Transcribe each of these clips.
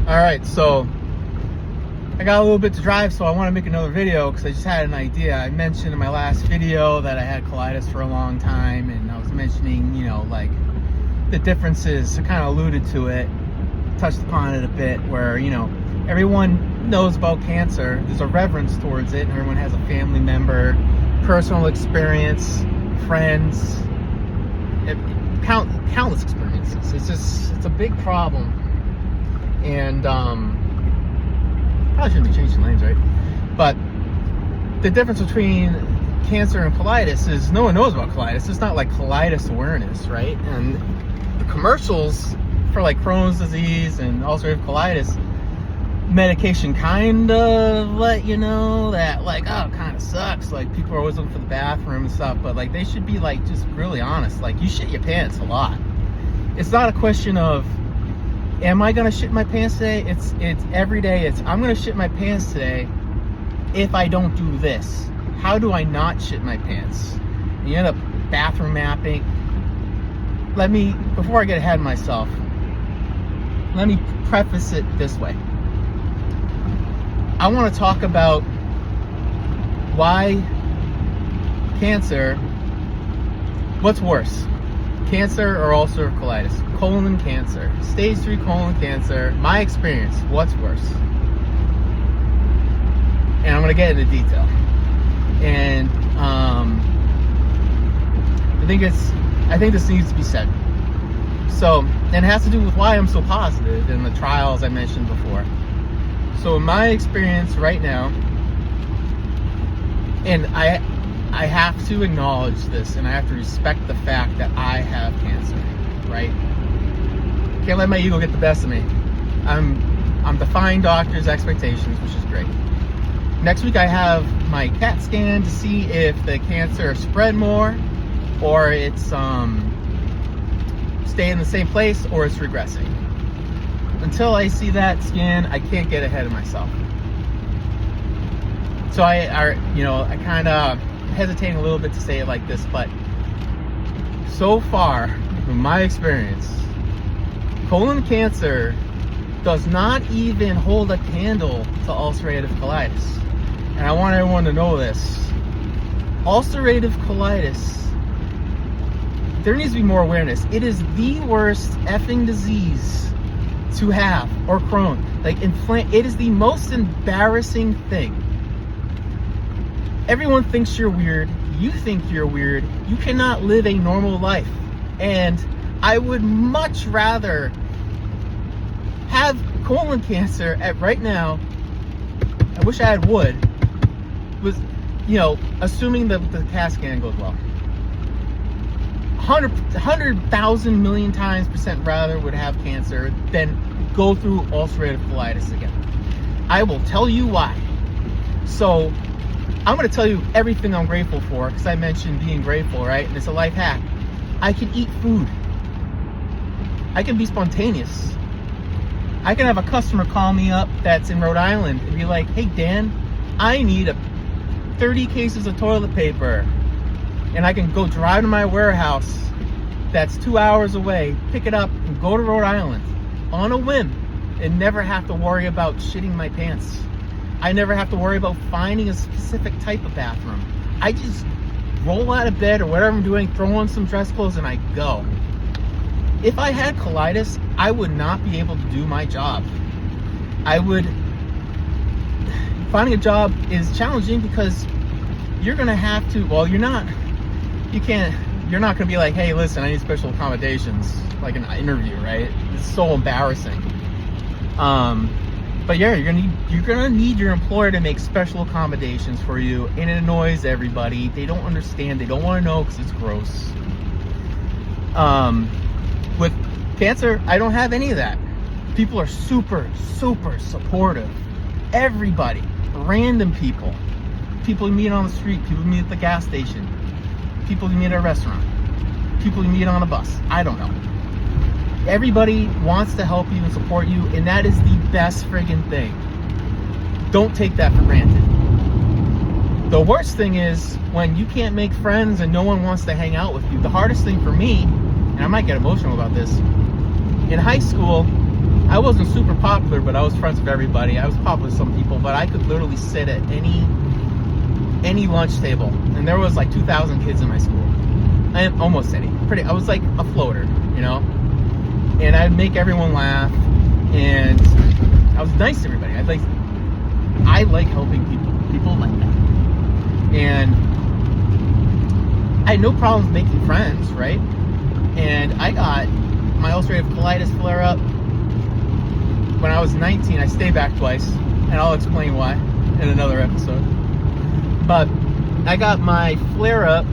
Alright, so I got a little bit to drive, so I want to make another video because I just had an idea. I mentioned in my last video that I had colitis for a long time, and I was mentioning, like the differences. I kind of alluded to it, touched upon it a bit, where, everyone knows about cancer. There's a reverence towards it, and everyone has a family member, personal experience, friends, countless experiences. It's a big problem. And probably shouldn't be changing lanes, right? But the difference between cancer and colitis is no one knows about colitis. It's not like colitis awareness, right? And the commercials for like Crohn's disease and ulcerative colitis medication kind of let you know that, like, oh, it kind of sucks. Like, people are always looking for the bathroom and stuff, but like they should be like just really honest. Like, you shit your pants a lot. It's not a question of, am I gonna shit my pants today? It's every day. It's, I'm gonna shit my pants today if I don't do this. How do I not shit my pants? And you end up bathroom mapping. Before I get ahead of myself, let me preface it this way. I want to talk about why cancer, what's worse, cancer or ulcerative colitis? Colon cancer, stage 3 colon cancer, my experience, what's worse? And I'm going to get into detail. And I think this needs to be said. So, and it has to do with why I'm so positive in the trials I mentioned before. So in my experience right now, and I have to acknowledge this, and I have to respect the fact that I have cancer, right? Can't let my ego get the best of me. I'm defying doctors' expectations, which is great. Next week I have my CAT scan to see if the cancer spread more, or it's staying in the same place, or it's regressing. Until I see that scan, I can't get ahead of myself. So I kind of hesitating a little bit to say it like this, but so far, from my experience, colon cancer does not even hold a candle to ulcerative colitis. And I want everyone to know this. Ulcerative colitis, there needs to be more awareness. It is the worst effing disease to have, or Crohn. Like, it is the most embarrassing thing. Everyone thinks you're weird. You think you're weird. You cannot live a normal life. And I would much rather have colon cancer right now. I wish I had wood. Was, assuming that the CAT scan goes well. 100,000 million times % rather would have cancer than go through ulcerative colitis again. I will tell you why. So I'm going to tell you everything I'm grateful for, because I mentioned being grateful, right? And it's a life hack. I can eat food. I can be spontaneous. I can have a customer call me up that's in Rhode Island and be like, hey Dan, I need 30 cases of toilet paper. And I can go drive to my warehouse that's 2 hours away, pick it up, and go to Rhode Island on a whim, and never have to worry about shitting my pants. I never have to worry about finding a specific type of bathroom. I just roll out of bed or whatever I'm doing, throw on some dress clothes, and I go. If I had colitis, I would not be able to do my job. Finding a job is challenging because you're going to have to, you're not going to be like, hey, listen, I need special accommodations, like an interview, right? It's so embarrassing. But yeah, you're gonna need your employer to make special accommodations for you, and it annoys everybody. They don't understand. They don't want to know because it's gross. With cancer, I don't have any of that. People are super, super supportive. Everybody, random people you meet on the street, people you meet at the gas station, people you meet at a restaurant, people you meet on a bus. I don't know. Everybody wants to help you and support you, and that is the best friggin' thing. Don't take that for granted. The worst thing is when you can't make friends and no one wants to hang out with you. The hardest thing for me, and I might get emotional about this, in high school, I wasn't super popular, but I was friends with everybody. I was popular with some people, but I could literally sit at any lunch table, and there was like 2,000 kids in my school. And almost any. I was like a floater, you know? And I'd make everyone laugh, and I was nice to everybody. I like helping people. People like that. And I had no problems making friends, right? And I got my ulcerative colitis flare up when I was 19. I stayed back twice, and I'll explain why in another episode. But I got my flare up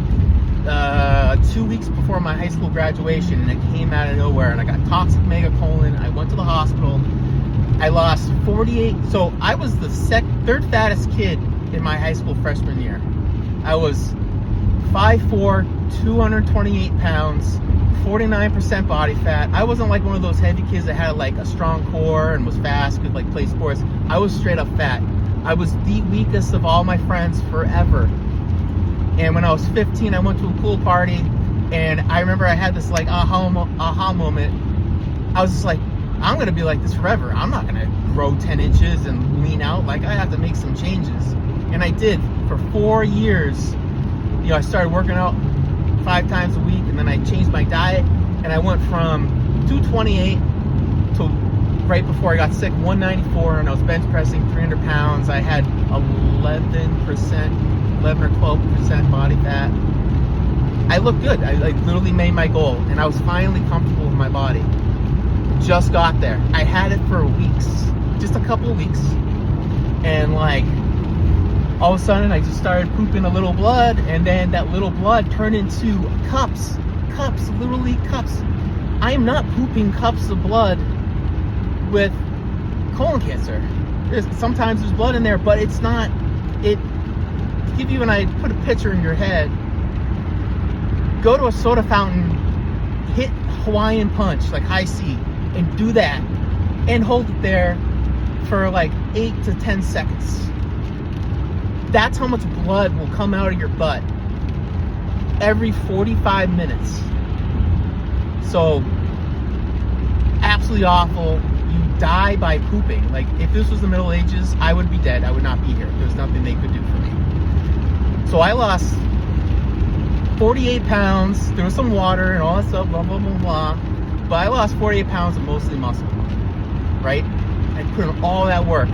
2 weeks before my high school graduation, and it came out of nowhere, and I got toxic megacolon. I went to the hospital. I lost 48. So I was the third fattest kid in my high school freshman year. I was 5'4", 228 pounds, 49% body fat. I wasn't like one of those heavy kids that had like a strong core and was fast, could like play sports. I was straight up fat. I was the weakest of all my friends forever. And when I was 15, I went to a pool party, and I remember I had this like aha moment. I was just like, I'm gonna be like this forever. I'm not gonna grow 10 inches and lean out. Like, I have to make some changes. And I did for 4 years. You know, I started working out 5 times a week, and then I changed my diet, and I went from 228 to right before I got sick, 194, and I was bench pressing 300 pounds. I had 11 or 12% body fat. I looked good. I like literally made my goal, and I was finally comfortable with my body. Just got there. I had it for weeks, just a couple of weeks, and like all of a sudden I just started pooping a little blood, and then that little blood turned into cups, literally cups. I am not pooping cups of blood with colon cancer. Sometimes there's blood in there, but it's not. To give you, and I put a picture in your head, go to a soda fountain, hit Hawaiian punch, like high C, and do that, and hold it there for like 8 to 10 seconds. That's how much blood will come out of your butt every 45 minutes. So, absolutely awful. You die by pooping. Like, if this was the Middle Ages, I would be dead. I would not be here. There's nothing they could do for me. So I lost 48 pounds. There was some water and all that stuff, blah, blah, blah, blah. But I lost 48 pounds of mostly muscle, right? I put in all that work.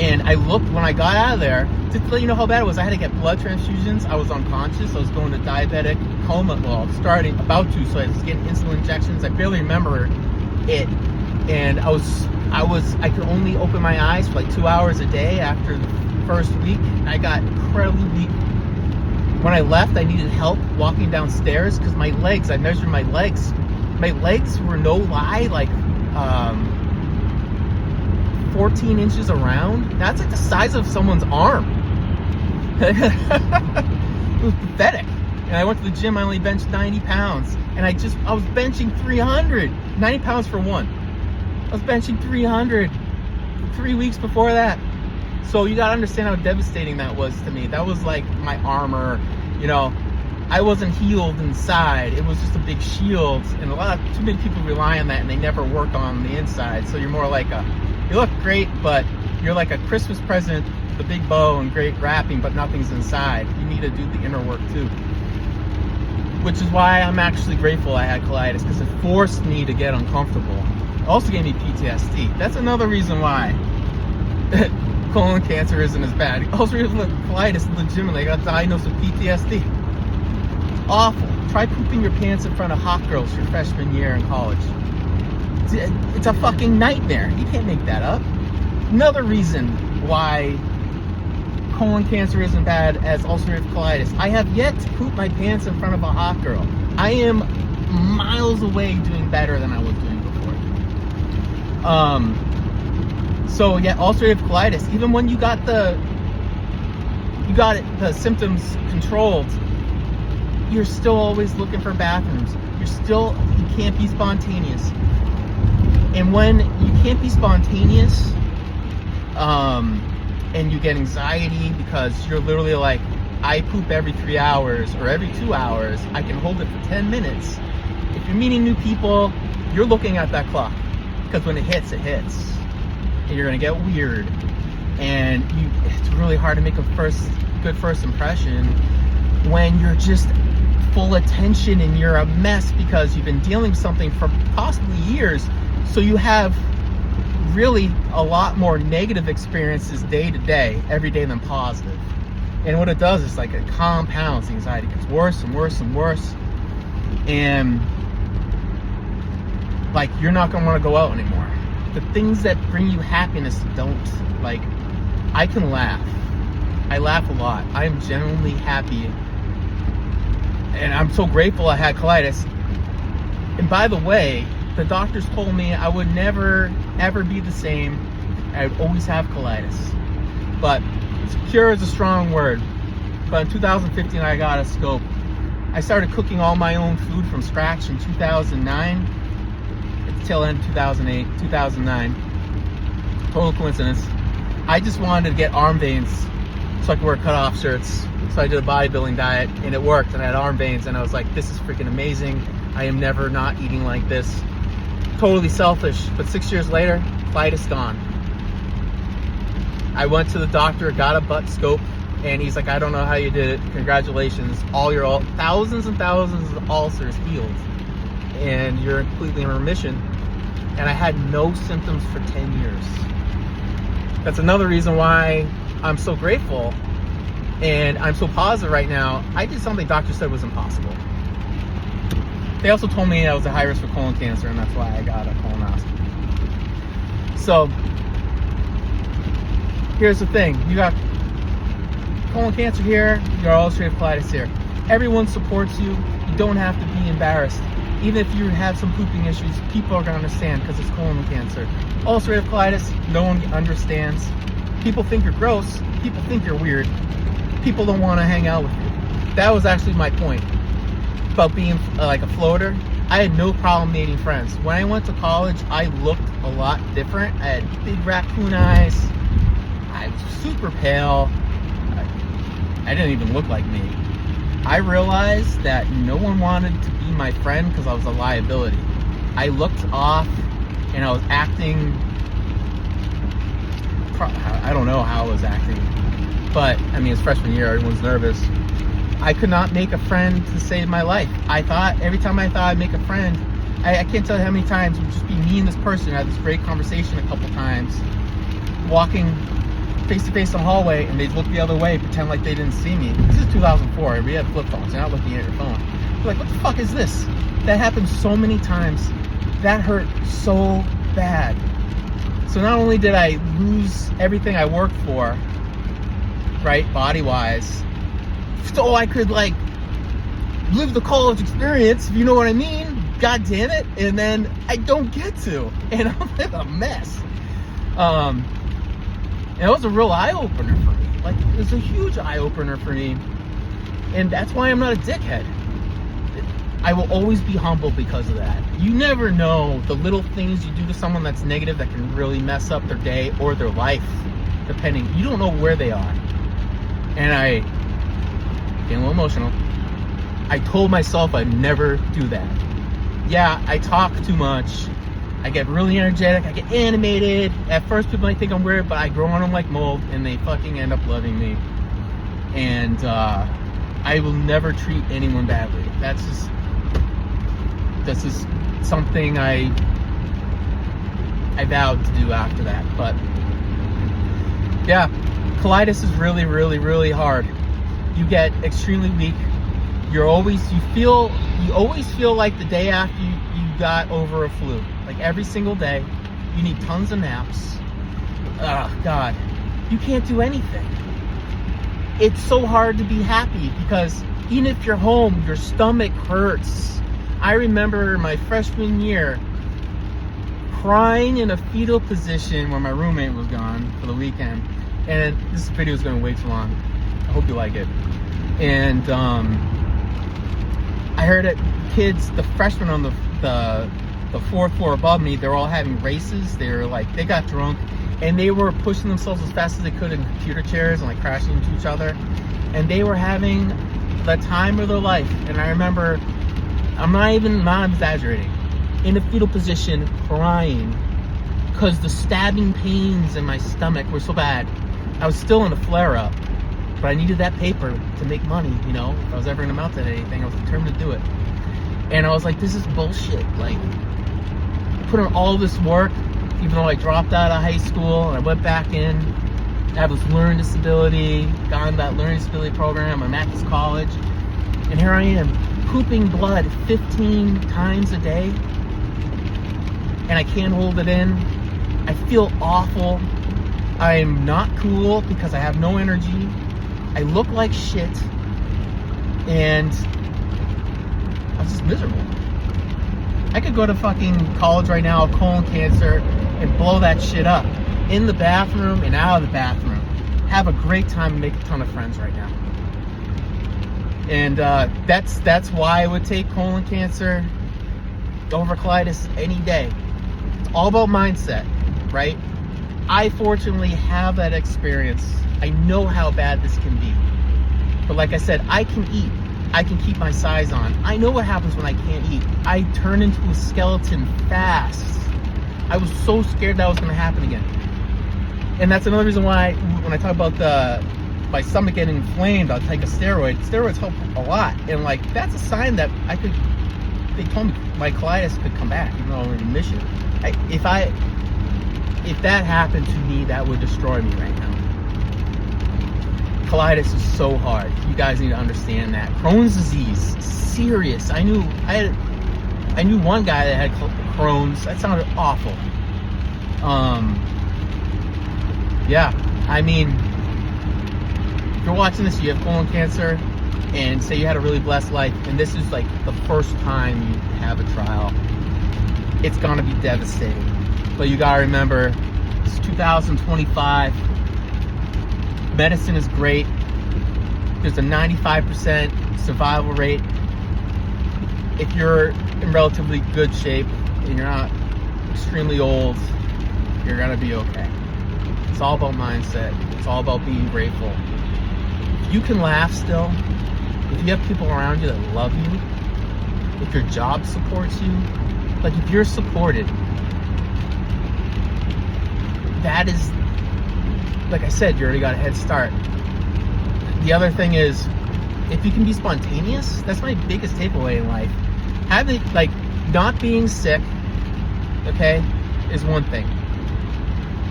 And I looked when I got out of there, to let you know how bad it was. I had to get blood transfusions. I was unconscious. I was going to diabetic coma. Well, about to, so I was getting insulin injections. I barely remember it. And I could only open my eyes for like 2 hours a day after the first week. I got incredibly weak. When I left, I needed help walking downstairs because my legs, I measured my legs. My legs were, no lie, like 14 inches around. That's like the size of someone's arm. It was pathetic. And I went to the gym, I only benched 90 pounds. And I was benching 300. 90 pounds for one. I was benching 300 3 weeks before that. So you gotta understand how devastating that was to me. That was like my armor, you know. I wasn't healed inside. It was just a big shield. And too many people rely on that, and they never work on the inside. So you're more like you look great, but you're like a Christmas present, the big bow and great wrapping, but nothing's inside. You need to do the inner work too. Which is why I'm actually grateful I had colitis, because it forced me to get uncomfortable. It also gave me PTSD. That's another reason why colon cancer isn't as bad. Ulcerative colitis, legitimately, I got diagnosed with PTSD. Awful. Try pooping your pants in front of hot girls your freshman year in college. It's a fucking nightmare. You can't make that up. Another reason why colon cancer isn't bad as ulcerative colitis. I have yet to poop my pants in front of a hot girl. I am miles away doing better than I was doing before. So yeah, ulcerative colitis, even when you got the symptoms controlled, you're still always looking for bathrooms. You can't be spontaneous. And when you can't be spontaneous, and you get anxiety because you're literally like, I poop every 3 hours or every 2 hours, I can hold it for 10 minutes. If you're meeting new people, you're looking at that clock, because when it hits, and you're gonna get weird, and it's really hard to make a good first impression when you're just full of tension and you're a mess because you've been dealing with something for possibly years. So you have really a lot more negative experiences day to day, every day, than positive. And what it does is like it compounds. The anxiety gets worse and worse and worse, and like you're not gonna want to go out anymore. The things that bring you happiness don't. Like, I can laugh. I laugh a lot. I am genuinely happy, and I'm so grateful I had colitis. And by the way, the doctors told me I would never ever be the same. I would always have colitis. But cure is a strong word. But in 2015, I got a scope. I started cooking all my own food from scratch in 2009. At the tail end of 2008, 2009. Total coincidence. I just wanted to get arm veins so I could wear cutoff shirts. So I did a bodybuilding diet, and it worked, and I had arm veins, and I was like, this is freaking amazing. I am never not eating like this. Totally selfish. But 6 years later, colitis gone. I went to the doctor, got a butt scope, and he's like, I don't know how you did it. Congratulations. All your thousands and thousands of ulcers healed, and you're completely in remission. And I had no symptoms for 10 years. That's another reason why I'm so grateful and I'm so positive right now. I did something doctors said was impossible. They also told me I was a high risk for colon cancer, and that's why I got a colonoscopy. So here's the thing. You got colon cancer here, you got ulcerative colitis here. Everyone supports you. You don't have to be embarrassed. Even if you have some pooping issues, people are going to understand because it's colon cancer. Ulcerative colitis, no one understands. People think you're gross. People think you're weird. People don't want to hang out with you. That was actually my point about being like a floater. I had no problem making friends. When I went to college, I looked a lot different. I had big raccoon eyes. I was super pale. I didn't even look like me. I realized that no one wanted to be my friend because I was a liability. I looked off and I was acting, I don't know how I was acting, but I mean, it's freshman year, everyone's nervous. I could not make a friend to save my life. I thought, every time I thought I'd make a friend, I can't tell you how many times it would just be me and this person. I had this great conversation a couple times, walking face to face in the hallway, and they'd look the other way, pretend like they didn't see me. This is 2004. We had flip phones. You're not looking at your phone. You're like, what the fuck is this? That happened so many times. That hurt so bad. So not only did I lose everything I worked for, right, body-wise, so I could like live the college experience, if you know what I mean. God damn it. And then I don't get to, and I'm like a mess. And it was a real eye-opener for me. Like, it was a huge eye-opener for me. And that's why I'm not a dickhead. I will always be humble because of that. You never know the little things you do to someone that's negative that can really mess up their day or their life, depending. You don't know where they are. And I get a little emotional. I told myself I'd never do that. Yeah, I talk too much. I get really energetic, I get animated. At first people might think I'm weird, but I grow on them like mold, and they fucking end up loving me. And I will never treat anyone badly. That's just something I vowed to do after that. But yeah, colitis is really, really, really hard. You get extremely weak. You always feel like the day after you got over a flu. Like every single day, you need tons of naps. Oh God, you can't do anything. It's so hard to be happy because even if you're home, your stomach hurts. I remember my freshman year crying in a fetal position when my roommate was gone for the weekend. And this video is going way too long. I hope you like it. And I heard it. Kids, the freshmen on the fourth floor above me, they're all having races. They got drunk and they were pushing themselves as fast as they could in computer chairs and like crashing into each other. And they were having the time of their life. And I remember, I'm not exaggerating. in a fetal position crying because the stabbing pains in my stomach were so bad. I was still in a flare-up, but I needed that paper to make money, you know. If I was ever going to amount to anything, I was determined to do it. And I was like, this is bullshit. Like, put in all this work, even though I dropped out of high school and I went back in. I have this learning disability, got in that learning disability program. I'm at this college, and here I am, pooping blood 15 times a day, and I can't hold it in. I feel awful. I'm not cool because I have no energy. I look like shit, and I was just miserable. I could go to fucking college right now, colon cancer, and blow that shit up. In the bathroom and out of the bathroom. Have a great time and make a ton of friends right now. And that's why I would take colon cancer over colitis any day. It's all about mindset, right? I fortunately have that experience. I know how bad this can be. But like I said, I can eat. I can keep my size on. I know what happens when I can't eat. I turn into a skeleton fast. I was so scared that was going to happen again. And that's another reason why when I talk about my stomach getting inflamed, I'll take a steroid. Steroids help a lot. And like, that's a sign that they told me my colitis could come back, even though I'm in remission. If that happened to me, that would destroy me right now. Colitis is so hard. You guys need to understand that. Crohn's disease, serious. I knew one guy that had Crohn's. That sounded awful. Yeah, I mean, if you're watching this, you have colon cancer, and say you had a really blessed life, and this is like the first time you have a trial, it's gonna be devastating. But you gotta remember, it's 2025. Medicine is great. There's a 95% survival rate. If you're in relatively good shape and you're not extremely old, you're gonna be okay. It's all about mindset. It's all about being grateful. If you can laugh still, if you have people around you that love you, if your job supports you, like if you're supported, that is, like I said, you already got a head start. The other thing is, if you can be spontaneous, that's my biggest takeaway in life. Having, like, not being sick, okay, is one thing.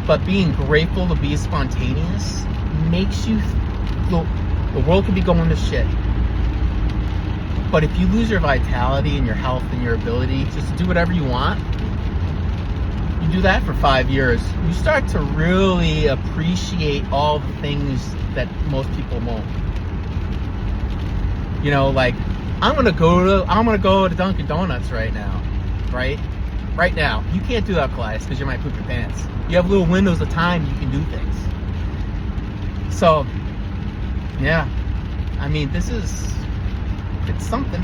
But being grateful to be spontaneous makes you, the world could be going to shit. But if you lose your vitality and your health and your ability just to do whatever you want, you do that for 5 years, you start to really appreciate all the things that most people won't. You know, like, I'm gonna go to Dunkin' Donuts right now, right? Right now. You can't do that, colitis, because you might poop your pants. You have little windows of time you can do things. So, yeah. I mean, it's something.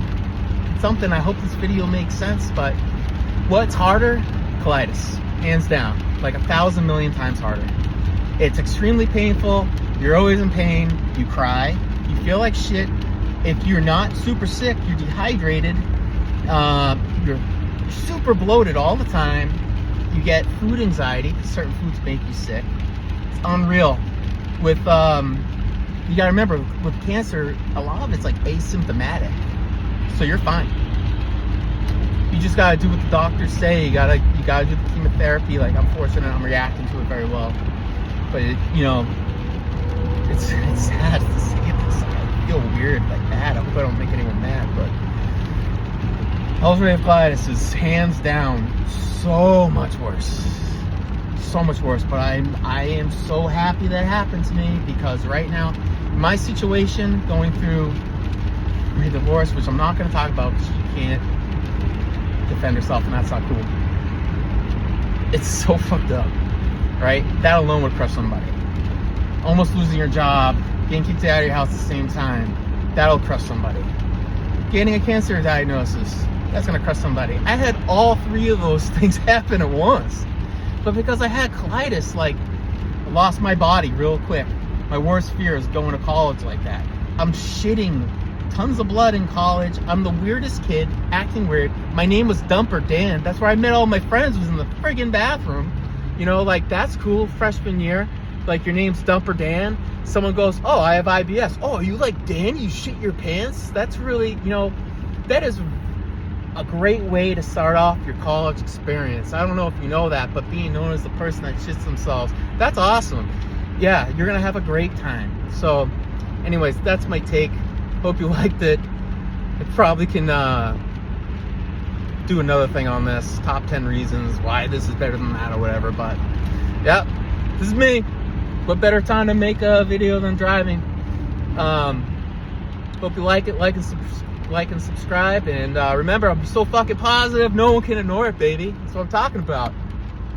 It's something. I hope this video makes sense, but what's harder? Colitis. Hands down. Like 1,000 million times harder. It's extremely painful. You're always in pain. You cry. You feel like shit. If you're not super sick, you're dehydrated. You're super bloated all the time. You get food anxiety because certain foods make you sick. It's unreal. With you gotta remember, with cancer, a lot of it's like asymptomatic, so you're fine. You just gotta do what the doctors say. You gotta do the chemotherapy. Like, I'm fortunate, I'm reacting to it very well. But it's sad to say this. I feel weird like that. I hope I don't make anyone mad, but ulcerative colitis is hands down so much worse. So much worse. But I am so happy that happened to me, because right now, my situation, going through a divorce, which I'm not going to talk about because you can't defend herself, and that's not cool. It's so fucked up, right? That alone would crush somebody. Almost losing your job, getting kicked out of your house at the same time, that'll crush somebody. Getting a cancer diagnosis, that's gonna crush somebody. I had all three of those things happen at once. But because I had colitis, like, I lost my body real quick. My worst fear is going to college like that. I'm shitting tons of blood in college. I'm the weirdest kid, acting weird. My name was Dumper Dan. That's where I met all my friends, was in the friggin' bathroom. You know, like, that's cool, freshman year. Like, your name's Dumper Dan. Someone goes, oh, I have IBS. Oh, you like Dan? You shit your pants? That's really, you know, that is a great way to start off your college experience. I don't know if you know that, but being known as the person that shits themselves, that's awesome. Yeah, you're gonna have a great time. So anyways, that's my take. Hope you liked it. I probably can do another thing on this, top 10 reasons why this is better than that or whatever, but yeah, this is me. What better time to make a video than driving? Hope you like it, like and subscribe, and remember, I'm so fucking positive, no one can ignore it, baby. That's what I'm talking about.